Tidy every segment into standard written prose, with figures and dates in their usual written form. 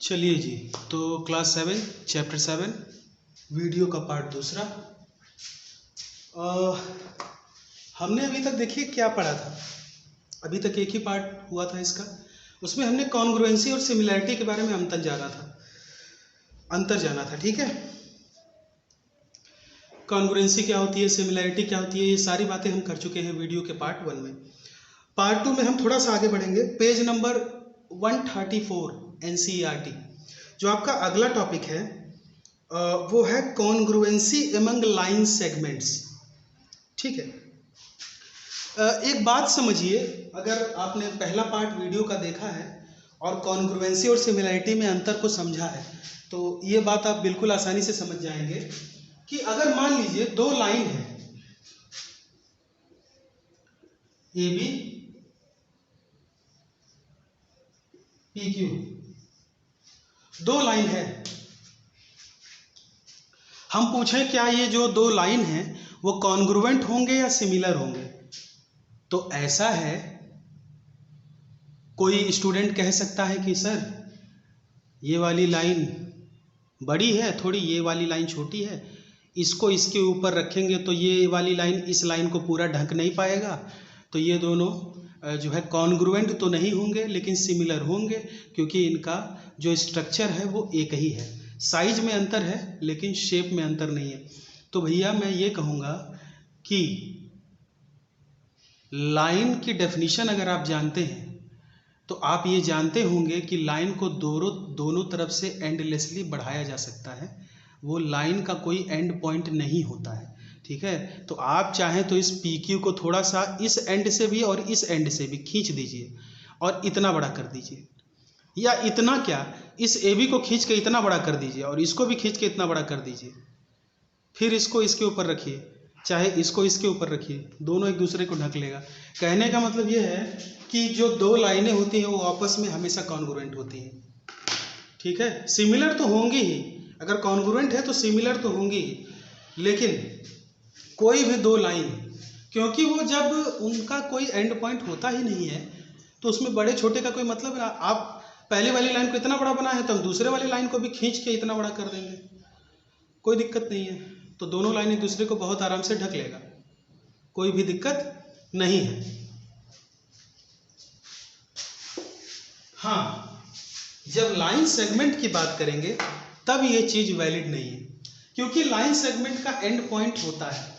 चलिए जी, तो class 7 chapter 7 video का पार्ट दूसरा। हमने अभी तक देखिए क्या पढ़ा था। अभी तक एक ही पार्ट हुआ था इसका। उसमें हमने कॉन्ग्रुएंसी और सिमिलैरिटी के बारे में अंतर जाना था। ठीक है, कॉन्ग्रुएंसी क्या होती है, सिमिलैरिटी क्या होती है, ये सारी बातें हम कर चुके हैं वीडियो के पार्ट 1 में। पार्ट 2 में हम थोड़ा सा आगे बढ़ेंगे। पेज नंबर 134 NCERT जो आपका अगला टॉपिक है वो है कॉन्ग्रुएंसी एमंग लाइन सेगमेंट्स। ठीक है, एक बात समझिए, अगर आपने पहला पार्ट वीडियो का देखा है और कॉन्ग्रुएंसी और सिमिलैरिटी में अंतर को समझा है तो ये बात आप बिल्कुल आसानी से समझ जाएंगे कि अगर मान लीजिए दो लाइन है AB PQ, दो लाइन है, हम पूछें क्या ये जो दो लाइन है वो कॉन्ग्रुएंट होंगे या सिमिलर होंगे, तो ऐसा है, कोई स्टूडेंट कह सकता है कि सर ये वाली लाइन बड़ी है थोड़ी, ये वाली लाइन छोटी है, इसको इसके ऊपर रखेंगे तो ये वाली लाइन इस लाइन को पूरा ढक नहीं पाएगा, तो ये दोनों जो है कॉन्ग्रुएंट तो नहीं होंगे लेकिन सिमिलर होंगे, क्योंकि इनका जो स्ट्रक्चर है वो एक ही है, साइज में अंतर है लेकिन शेप में अंतर नहीं है। तो भैया मैं ये कहूँगा कि लाइन की डेफिनेशन अगर आप जानते हैं तो आप ये जानते होंगे कि लाइन को दोनों तरफ से एंडलेसली बढ़ाया जा सकता है, वो लाइन का कोई एंड पॉइंट नहीं होता है। ठीक है, तो आप चाहें तो इस PQ को थोड़ा सा इस एंड से भी और इस एंड से भी खींच दीजिए और इतना बड़ा कर दीजिए, या इतना क्या, इस AB को खींच के इतना बड़ा कर दीजिए और इसको भी खींच के इतना बड़ा कर दीजिए, फिर इसको इसके ऊपर रखिए, चाहे इसको इसके ऊपर रखिए, दोनों एक दूसरे को ढक लेगा। कहने का मतलब ये है कि जो दो लाइनें होती हैं वो आपस में हमेशा कॉन्ग्रुएंट होती हैं। ठीक है, सिमिलर तो होंगी ही, अगर कॉन्ग्रुएंट है तो सिमिलर तो होंगी ही, लेकिन कोई भी दो लाइन, क्योंकि वो जब उनका कोई एंड पॉइंट होता ही नहीं है तो उसमें बड़े छोटे का कोई मतलब नहीं। आप पहले वाली लाइन को इतना बड़ा बना है तो हम दूसरे वाली लाइन को भी खींच के इतना बड़ा कर देंगे, कोई दिक्कत नहीं है, तो दोनों लाइन एक दूसरे को बहुत आराम से ढक लेगा, कोई भी दिक्कत नहीं है। हाँ, जब लाइन सेगमेंट की बात करेंगे तब ये चीज वैलिड नहीं है, क्योंकि लाइन सेगमेंट का एंड पॉइंट होता है।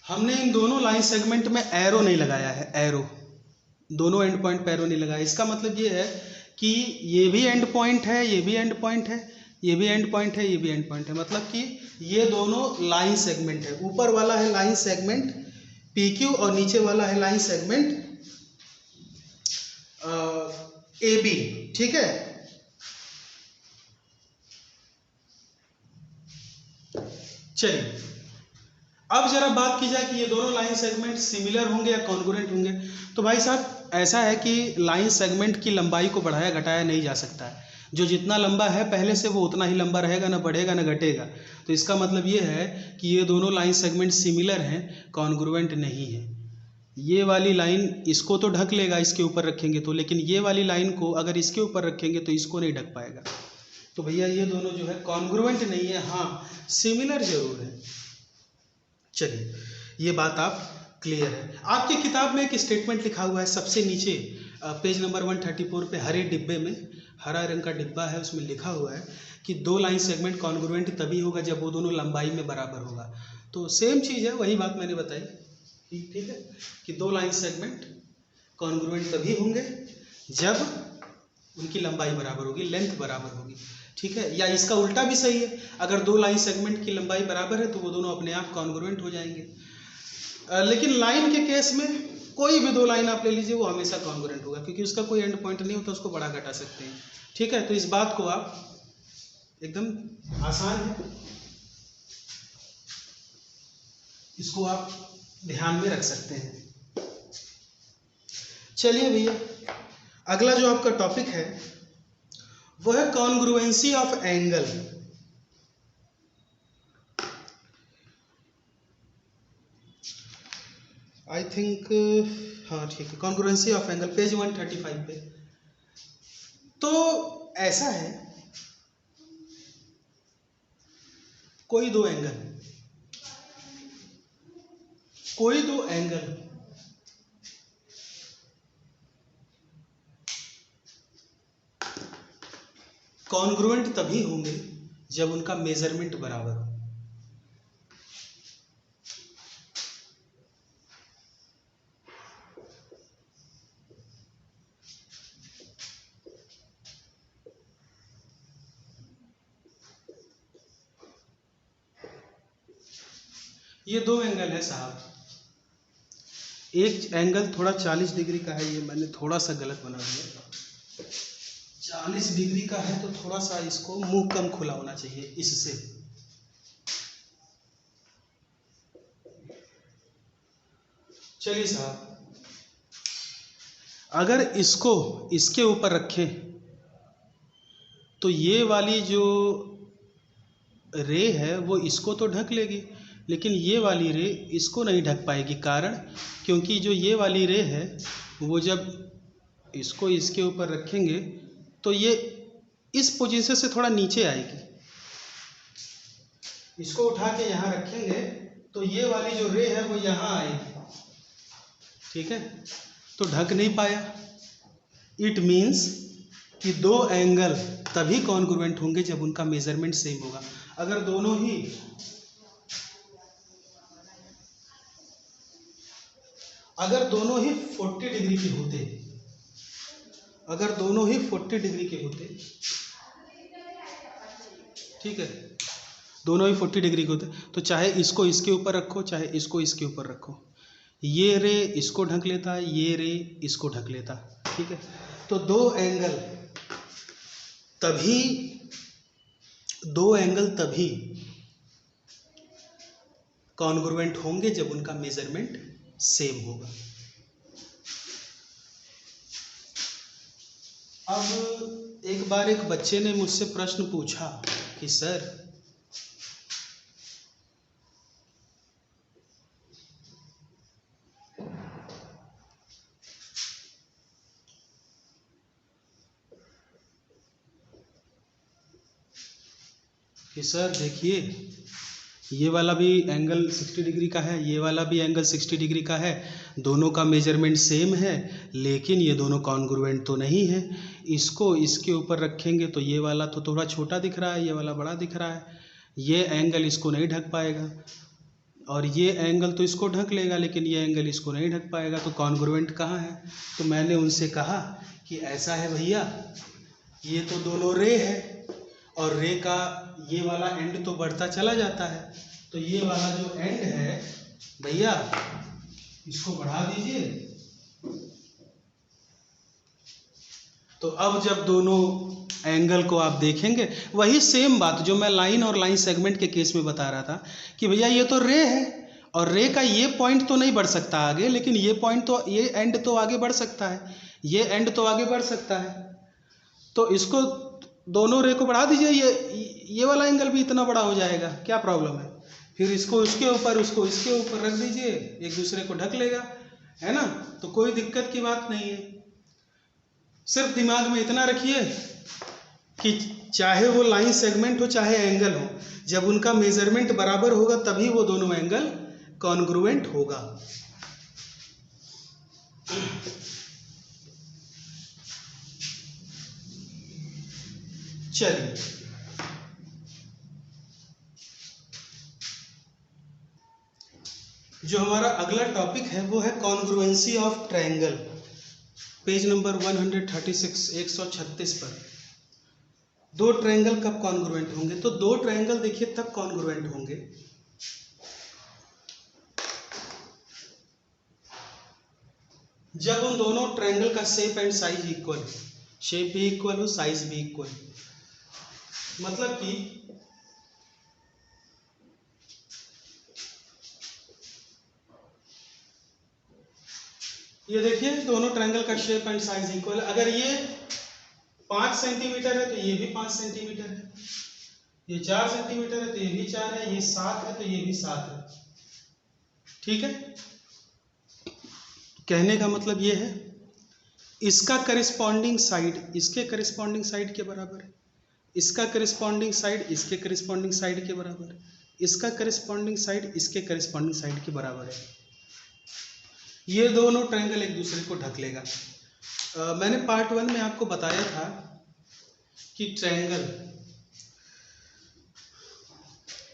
हमने इन दोनों लाइन सेगमेंट में एरो नहीं लगाया है, एरो, दोनों एंड पॉइंट पे एरो नहीं लगाया। इसका मतलब ये है कि ये भी एंड पॉइंट है, ये भी एंड पॉइंट है, ये भी एंड पॉइंट है, ये भी एंड पॉइंट है, मतलब कि ये दोनों लाइन सेगमेंट है। ऊपर वाला है लाइन सेगमेंट PQ और नीचे वाला है लाइन सेगमेंट AB। ठीक है, चलिए अब जरा बात की जाए कि ये दोनों लाइन सेगमेंट सिमिलर होंगे या कॉन्ग्रुएंट होंगे। तो भाई साहब ऐसा है कि लाइन सेगमेंट की लंबाई को बढ़ाया घटाया नहीं जा सकता है, जो जितना लंबा है पहले से वो उतना ही लंबा रहेगा, ना बढ़ेगा ना घटेगा। तो इसका मतलब ये है कि ये दोनों लाइन सेगमेंट सिमिलर हैं, कॉन्ग्रुएंट नहीं है। ये वाली लाइन इसको तो ढक लेगा इसके ऊपर रखेंगे तो, लेकिन ये वाली लाइन को अगर इसके ऊपर रखेंगे तो इसको नहीं ढक पाएगा। तो भैया ये दोनों जो है कॉन्ग्रुएंट नहीं है, हाँ सिमिलर जरूर है। चलिए ये बात आप क्लियर है। आपकी किताब में एक स्टेटमेंट लिखा हुआ है सबसे नीचे पेज नंबर 134 पे, हरे डिब्बे में, हरा रंग का डिब्बा है, उसमें लिखा हुआ है कि दो लाइन सेगमेंट कॉन्ग्रुएंट तभी होगा जब वो दोनों लंबाई में बराबर होगा। तो सेम चीज़ है, वही बात मैंने बताई। ठीक है, कि दो लाइन सेगमेंट कॉन्ग्रुएंट तभी होंगे जब उनकी लंबाई बराबर होगी, लेंथ बराबर होगी। ठीक है, या इसका उल्टा भी सही है, अगर दो लाइन सेगमेंट की लंबाई बराबर है तो वो दोनों अपने आप कॉन्ग्रुएंट हो जाएंगे। लेकिन लाइन के केस में कोई भी दो लाइन आप ले लीजिए वो हमेशा कॉन्ग्रुएंट होगा, क्योंकि उसका कोई एंड पॉइंट नहीं होता, उसको बढ़ा घटा सकते हैं। ठीक है, तो इस बात को आप एकदम आसान है, इसको आप ध्यान में रख सकते हैं। चलिए भैया अगला जो आपका टॉपिक है वो है congruency of angle. I think, हाँ ठीक है, कॉन्ग्रुएंसी ऑफ एंगल, पेज 135 पे। तो ऐसा है, कोई दो एंगल कॉन्ग्रुएंट तभी होंगे जब उनका मेजरमेंट बराबर हो। ये दो एंगल है साहब, एक एंगल थोड़ा 40 डिग्री का है, ये मैंने थोड़ा सा गलत बना दिया, 40 डिग्री का है, तो थोड़ा सा इसको मुंह कम खुला होना चाहिए इससे। चलिए साहब, अगर इसको इसके ऊपर रखें तो ये वाली जो रे है वो इसको तो ढक लेगी, लेकिन ये वाली रे इसको नहीं ढक पाएगी। कारण, क्योंकि जो ये वाली रे है वो जब इसको इसके ऊपर रखेंगे तो ये इस पोजीशन से थोड़ा नीचे आएगी। इसको उठा के यहाँ रखेंगे तो ये वाली जो रे है वो यहाँ आएगी, ठीक है, तो ढक नहीं पाया। इट मीन्स कि दो एंगल तभी कॉन्ग्रुएंट होंगे जब उनका मेजरमेंट सेम होगा। अगर दोनों ही 40 डिग्री के होते, अगर दोनों ही 40 डिग्री के होते, ठीक है, दोनों ही 40 डिग्री के होते, तो चाहे इसको इसके ऊपर रखो चाहे इसको इसके ऊपर रखो, ये रे इसको ढक लेता, ये रे इसको ढक लेता, ठीक है। तो दो एंगल तभी कॉन्ग्रुएंट होंगे जब उनका मेजरमेंट सेम होगा। अब एक बार एक बच्चे ने मुझसे प्रश्न पूछा कि सर, देखिए ये वाला भी एंगल 60 डिग्री का है, ये वाला भी एंगल 60 डिग्री का है, दोनों का मेजरमेंट सेम है, लेकिन ये दोनों कॉन्ग्रुएंट तो नहीं है। इसको इसके ऊपर रखेंगे तो ये वाला तो थोड़ा छोटा दिख रहा है, ये वाला बड़ा दिख रहा है, ये एंगल इसको नहीं ढक पाएगा, और ये एंगल तो इसको ढक लेगा, लेकिन ये एंगल इसको नहीं ढक पाएगा, तो कॉन्ग्रुएंट कहाँ है? तो मैंने उनसे कहा कि ऐसा है भैया, ये तो दोनों रे है और रे का ये वाला एंड तो बढ़ता चला जाता है, तो ये वाला जो एंड है भैया इसको बढ़ा दीजिए। तो अब जब दोनों एंगल को आप देखेंगे, वही सेम बात जो मैं लाइन और लाइन सेगमेंट के केस में बता रहा था कि भैया ये तो रे है और रे का ये पॉइंट तो नहीं बढ़ सकता आगे, लेकिन ये पॉइंट तो, ये एंड तो आगे बढ़ सकता है, ये एंड तो आगे बढ़ सकता है, तो इसको दोनों रे को बढ़ा दीजिए, ये वाला एंगल भी इतना बड़ा हो जाएगा, क्या प्रॉब्लम है? फिर इसको इसके ऊपर, उसको इसके ऊपर रख दीजिए, एक दूसरे को ढक लेगा, है ना, तो कोई दिक्कत की बात नहीं है। सिर्फ दिमाग में इतना रखिए कि चाहे वो लाइन सेगमेंट हो चाहे एंगल हो, जब उनका मेजरमेंट बराबर होगा तभी वो दोनों एंगल कॉन्ग्रुएंट होगा। चलिए, जो हमारा अगला टॉपिक है वो है congruency of triangle, page number 136, 136 पर। दो ट्रायंगल कब कॉन्ग्रुएंट होंगे? तो दो ट्रायंगल देखिए तब कॉन्ग्रुएंट होंगे जब उन दोनों ट्रायंगल का शेप एंड साइज इक्वल हो, शेप भी इक्वल हो, साइज भी इक्वल हो। मतलब कि ये देखिए दोनों ट्रायंगल का शेप एंड साइज इक्वल है। अगर ये 5 सेंटीमीटर है तो ये भी 5 सेंटीमीटर है, ये 4 सेंटीमीटर है तो ये भी 4 है, ये 7 है तो ये भी 7 है, ठीक है। कहने का मतलब ये है इसका करिस्पॉन्डिंग साइड इसके करिस्पॉन्डिंग साइड के बराबर है, इसका करिस्पॉन्डिंग साइड इसके करिस्पॉन्डिंग साइड के बराबर है, इसका करिस्पॉन्डिंग साइड इसके करिस्पॉन्डिंग साइड के बराबर है। ये दोनों ट्रायंगल एक दूसरे को ढक लेगा। मैंने पार्ट 1 में आपको बताया था कि ट्रायंगल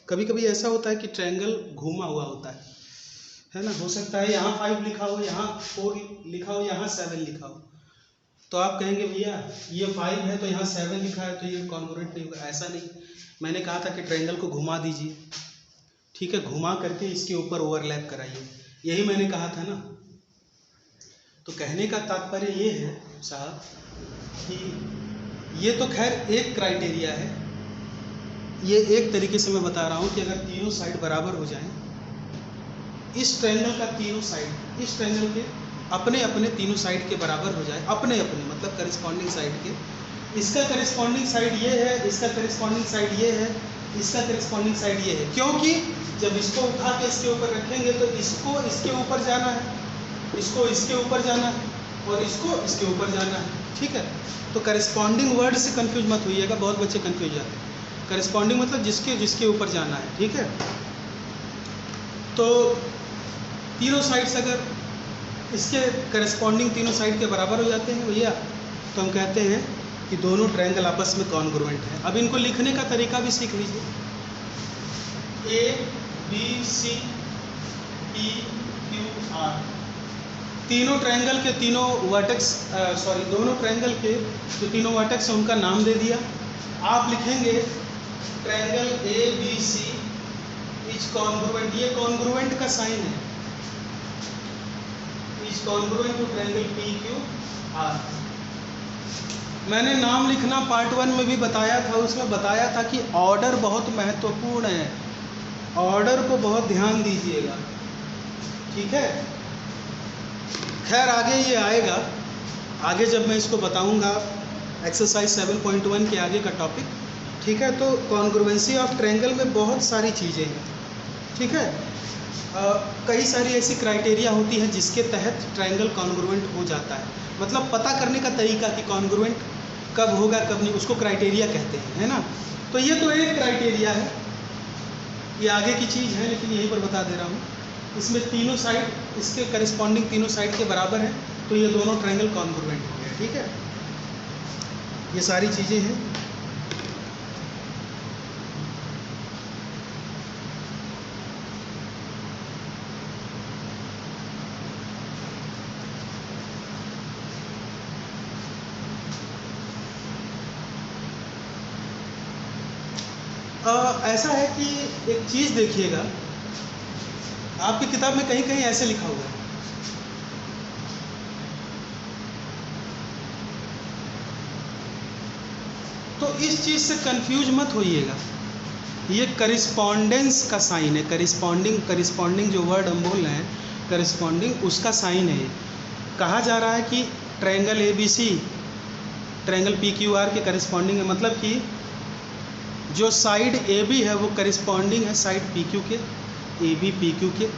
कभी कभी ऐसा होता है कि ट्रायंगल घूमा हुआ होता है ना। हो सकता है यहाँ 5 लिखा हो, यहाँ 4 लिखा हो, यहाँ 7 लिखा हो, तो आप कहेंगे भैया ये 5 है तो यहाँ 7 लिखा है तो ये कॉन्ग्रुएंट नहीं होगा। ऐसा नहीं, मैंने कहा था कि ट्रायंगल को घुमा दीजिए, ठीक है, घुमा करके इसके ऊपर ओवरलैप कराइए, यही मैंने कहा था ना। तो कहने का तात्पर्य ये है साहब कि ये तो खैर एक क्राइटेरिया है, ये एक तरीके से मैं बता रहा हूँ कि अगर तीनों साइड बराबर हो जाएं, इस ट्रायंगल का तीनों साइड इस ट्रायंगल के अपने अपने तीनों साइड के बराबर हो जाए, अपने अपने मतलब करिस्पॉन्डिंग साइड के, इसका करिस्पॉन्डिंग साइड ये है, इसका करिस्पॉन्डिंग साइड ये है, इसका करिस्पॉन्डिंग साइड ये है, क्योंकि जब इसको उठा के इसके ऊपर रखेंगे तो इसको इसके ऊपर जाना है, इसको इसके ऊपर जाना है और इसको इसके ऊपर जाना है, ठीक है। तो करिस्पॉन्डिंग वर्ड से कंफ्यूज मत होइएगा, बहुत बच्चे कंफ्यूज जाते हैं। करिस्पॉन्डिंग मतलब जिसके जिसके ऊपर जाना है, ठीक है। तो तीनों साइड्स अगर इसके करिस्पॉन्डिंग तीनों साइड के बराबर हो जाते हैं भैया, तो हम कहते हैं कि दोनों ट्रायंगल आपस में कॉन्ग्रुएंट हैं। अब इनको लिखने का तरीका भी सीख लीजिए। A B C P Q R, तीनों ट्रायंगल के तीनों वर्टेक्स दोनों ट्रायंगल के जो तीनों वर्टेक्स हैं उनका नाम दे दिया। आप लिखेंगे triangle A B C is congruent, ये कॉन्ग्रुएंट का साइन है, is congruent to triangle P Q R. मैंने नाम लिखना पार्ट 1 में भी बताया था, उसमें बताया था कि ऑर्डर बहुत महत्वपूर्ण है, ऑर्डर को बहुत ध्यान दीजिएगा, ठीक है। खैर आगे ये आएगा, आगे जब मैं इसको बताऊंगा एक्सरसाइज 7.1 के आगे का टॉपिक, ठीक है। तो कॉन्ग्रुएंसी ऑफ ट्रायंगल में बहुत सारी चीज़ें हैं, ठीक है। कई सारी ऐसी क्राइटेरिया होती है जिसके तहत ट्रायंगल कॉन्ग्रुएंट हो जाता है, मतलब पता करने का तरीका कि कॉन्ग्रुएंट कब होगा कब नहीं, उसको क्राइटेरिया कहते हैं, है ना। तो ये तो एक क्राइटेरिया है, ये आगे की चीज़ है लेकिन यहीं पर बता दे रहा हूँ। इसमें तीनों साइड इसके करिस्पॉन्डिंग तीनों साइड के बराबर है, तो ये दोनों ट्रायंगल कॉन्ग्रुएंट हो गए, ठीक है। ये सारी चीज़ें हैं। ऐसा है कि एक चीज़ देखिएगा, आपकी किताब में कहीं कहीं ऐसे लिखा हुआ है, तो इस चीज़ से कंफ्यूज मत होइएगा। ये करिस्पॉन्डेंस का साइन है, करिस्पॉन्डिंग जो वर्ड हम बोल रहे हैं करिस्पॉन्डिंग, उसका साइन है। कहा जा रहा है कि triangle A B C triangle P Q R के करिस्पॉन्डिंग है, मतलब कि जो साइड ए बी है वो करिस्पॉन्डिंग है साइड पी क्यू के, ए बी पी क्यू के।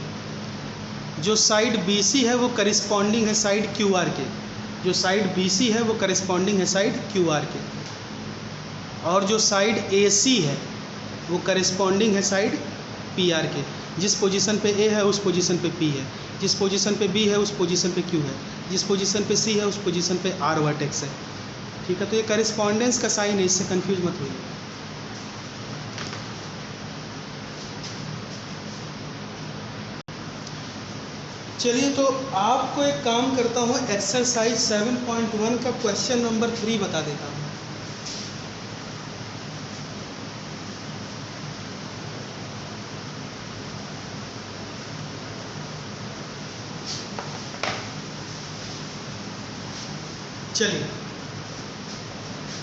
जो साइड बी सी है वो करिस्पॉन्डिंग है साइड क्यू आर के, जो साइड बी सी है वो करिस्पॉन्डिंग है साइड क्यू आर के। और जो साइड ए सी है वो करिस्पॉन्डिंग है साइड पी आर के। जिस पोजीशन पे ए है उस पोजीशन पे पी है, जिस पोजीशन पे बी है उस पोजीशन पे क्यू है, जिस पोजीशन पे सी है उस पोजीशन पे आर वर्टेक्स है, ठीक है। तो ये करिस्पॉन्डेंस का साइन है, इससे कंफ्यूज मत होइए। चलिए तो आपको एक काम करता हूँ, एक्सरसाइज 7.1 का क्वेश्चन नंबर 3 बता देता हूँ। चलिए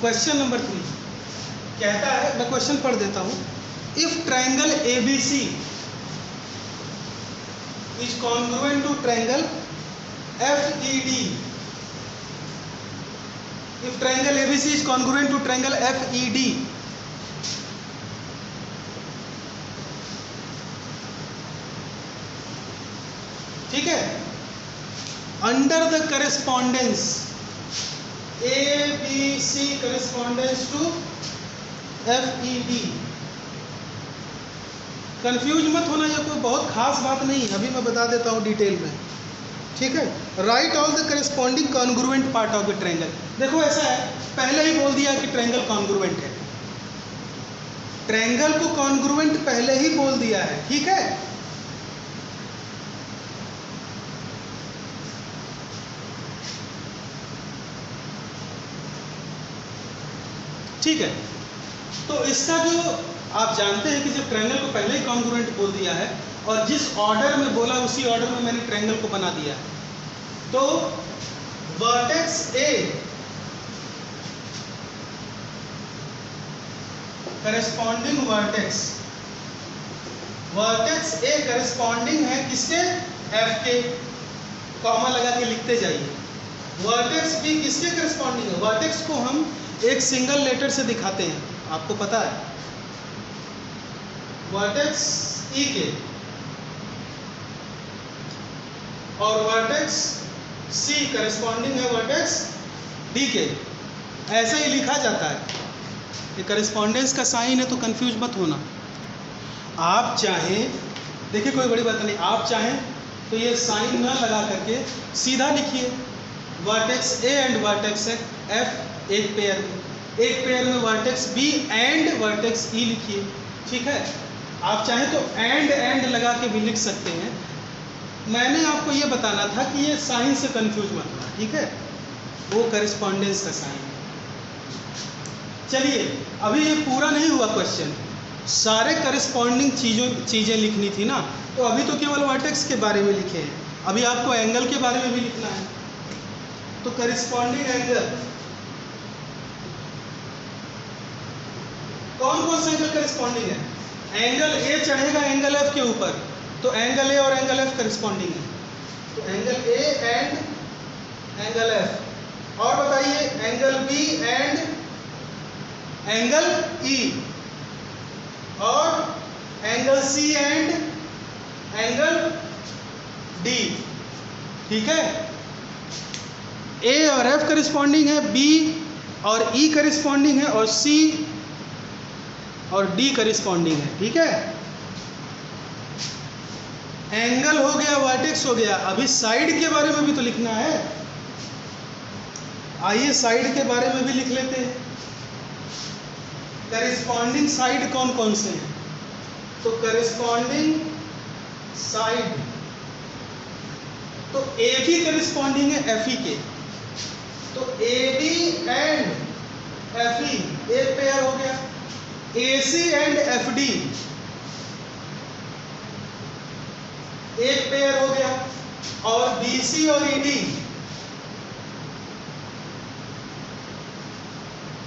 क्वेश्चन नंबर 3 कहता है, मैं क्वेश्चन पढ़ देता हूँ। If triangle A B C is congruent to triangle FED, if triangle ABC is congruent to triangle FED, ठीक है। Under the correspondence A B C correspondence to F E D. Confuse मत होना, ये कोई बहुत खास बात नहीं, अभी मैं बता देता हूँ डिटेल में, ठीक है। Right all the corresponding congruent part of the triangle. देखो ऐसा है, पहले ही बोल दिया कि ट्रायंगल कॉन्ग्रुएंट है, ट्रायंगल को कॉन्ग्रुएंट पहले ही बोल दिया है, ठीक है। ठीक है, तो इसका जो आप जानते हैं कि जब ट्रायंगल को पहले ही कॉन्ग्रुएंट बोल दिया है और जिस ऑर्डर में बोला उसी ऑर्डर में मैंने ट्रायंगल को बना दिया है, तो वर्टेक्स ए करेस्पॉन्डिंग वर्टेक्स, वर्टेक्स ए करेस्पॉन्डिंग है किसके, एफ के, कॉमा लगा के लिखते जाइए। वर्टेक्स बी किसके करेस्पॉन्डिंग है, वर्टेक्स को हम एक सिंगल लेटर से दिखाते हैं, आपको पता है, वर्टेक्स ई के, और वर्टेक्स सी करेस्पॉन्डिंग है वर्टेक्स डी के, ऐसा ही लिखा जाता है। ये करेस्पॉन्डेंस का साइन है, तो कंफ्यूज मत होना। आप चाहें, देखिए कोई बड़ी बात नहीं, आप चाहें तो ये साइन ना लगा करके सीधा लिखिए vertex A and vertex F एक पेयर में, एक पेयर में वर्टेक्स बी एंड वर्टेक्स ई लिखिए, ठीक है। आप चाहें तो एंड लगा के भी लिख सकते हैं। मैंने आपको ये बताना था कि ये साइन से कंफ्यूज मत होना, ठीक है, वो करेस्पॉन्डेंस का साइन है। चलिए, अभी ये पूरा नहीं हुआ क्वेश्चन, सारे करेस्पॉन्डिंग चीज़ें लिखनी थी ना, तो अभी तो केवल वर्टेक्स के बारे में लिखे हैं, अभी आपको एंगल के बारे में भी लिखना है। तो करेस्पॉन्डिंग एंगल, कौन कौन सा एंगल करेस्पॉन्डिंग है, एंगल ए चढ़ेगा एंगल एफ के ऊपर, तो एंगल ए और एंगल एफ करेस्पॉन्डिंग है, तो angle A and angle F. और बताइए angle B and angle E, और angle C and angle D, ठीक है। ए और एफ करेस्पॉन्डिंग है, बी और ई करेस्पॉन्डिंग है, और सी और डी करेस्पॉन्डिंग है, ठीक है। एंगल हो गया, वर्टेक्स हो गया, अभी साइड के बारे में भी तो लिखना है। आइए साइड के बारे में भी लिख लेते हैं। करेस्पॉन्डिंग साइड कौन कौन से हैं, तो करेस्पॉन्डिंग साइड, तो ए बी करेस्पॉन्डिंग है एफ ई के, तो A B and F E एक पेयर हो गया, A C and F D एक पेयर हो गया, और बी सी और ई डी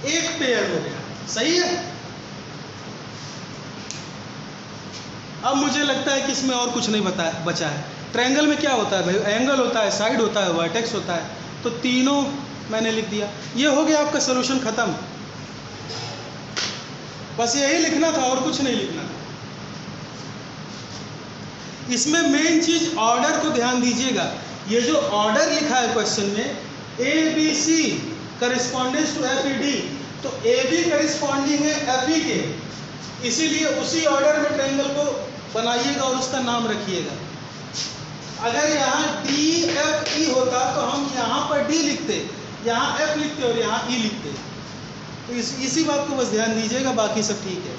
एक पेयर हो गया, सही है। अब मुझे लगता है कि इसमें और कुछ नहीं बचा है। ट्रायंगल में क्या होता है भाई, एंगल होता है, साइड होता है, वर्टेक्स होता है, तो तीनों मैंने लिख दिया। ये हो गया आपका सॉल्यूशन खत्म, बस यही लिखना था और कुछ नहीं लिखना था। इसमें मेन चीज ऑर्डर को ध्यान दीजिएगा, ये जो ऑर्डर लिखा है क्वेश्चन में, A B C correspondence to F E D, तो ए बी करेस्पॉन्डिंग है एफ ई के, इसीलिए उसी ऑर्डर में ट्रायंगल को बनाइएगा और उसका नाम रखिएगा। अगर यहाँ डी एफ ई होता तो हम यहाँ पर डी लिखते, यहाँ एफ लिखते और यहाँ ई लिखते। तो इसी बात को बस ध्यान दीजिएगा, बाकी सब ठीक है।